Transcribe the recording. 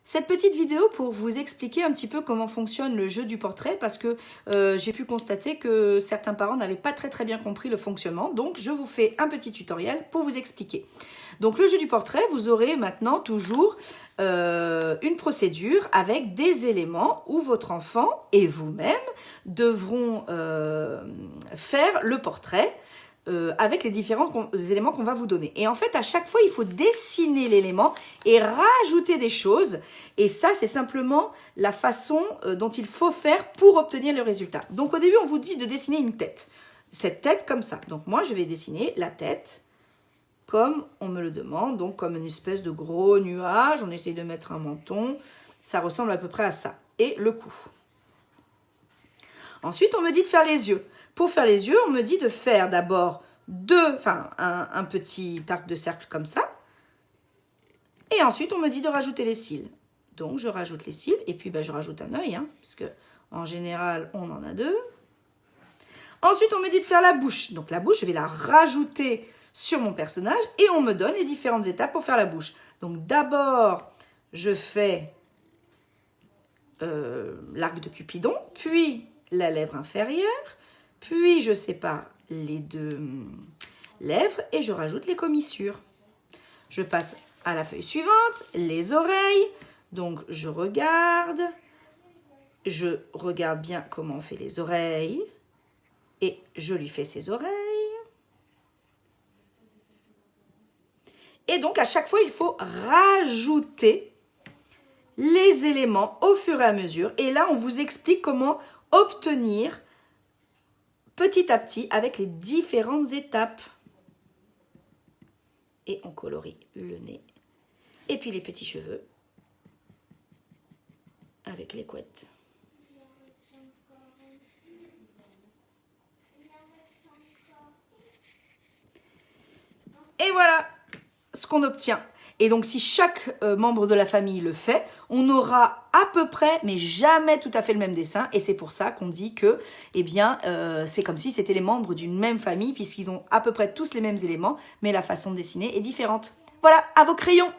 Cette petite vidéo pour vous expliquer un petit peu comment fonctionne le jeu du portrait parce que j'ai pu constater que certains parents n'avaient pas très bien compris le fonctionnement. Donc je vous fais un petit tutoriel pour vous expliquer. Donc le jeu du portrait, vous aurez maintenant toujours une procédure avec des éléments où votre enfant et vous-même devront faire le portrait avec les différents éléments qu'on va vous donner. Et en fait, à chaque fois, il faut dessiner l'élément et rajouter des choses. Et ça, c'est simplement la façon dont il faut faire pour obtenir le résultat. Donc au début, on vous dit de dessiner une tête. Cette tête comme ça. Donc moi, je vais dessiner la tête comme on me le demande. Donc comme une espèce de gros nuage. On essaye de mettre un menton. Ça ressemble à peu près à ça. Et le cou. Ensuite, on me dit de faire les yeux. Pour faire les yeux, on me dit de faire d'abord un petit arc de cercle comme ça. Et ensuite, on me dit de rajouter les cils. Donc, je rajoute les cils et puis je rajoute un œil, parce que en général, on en a deux. Ensuite, on me dit de faire la bouche. Donc, la bouche, je vais la rajouter sur mon personnage et on me donne les différentes étapes pour faire la bouche. Donc, d'abord, je fais l'arc de Cupidon, puis la lèvre inférieure, puis je sépare les deux lèvres et je rajoute les commissures. Je passe à la feuille suivante, les oreilles. Donc je regarde bien comment on fait les oreilles et je lui fais ses oreilles. Et donc à chaque fois, il faut rajouter les éléments au fur et à mesure. Et là, on vous explique comment obtenir petit à petit avec les différentes étapes. Et on colorie le nez. Et puis les petits cheveux avec les couettes. Et voilà ce qu'on obtient. Et donc, si chaque membre de la famille le fait, on aura à peu près, mais jamais tout à fait le même dessin. Et c'est pour ça qu'on dit que, c'est comme si c'était les membres d'une même famille, puisqu'ils ont à peu près tous les mêmes éléments, mais la façon de dessiner est différente. Voilà, à vos crayons!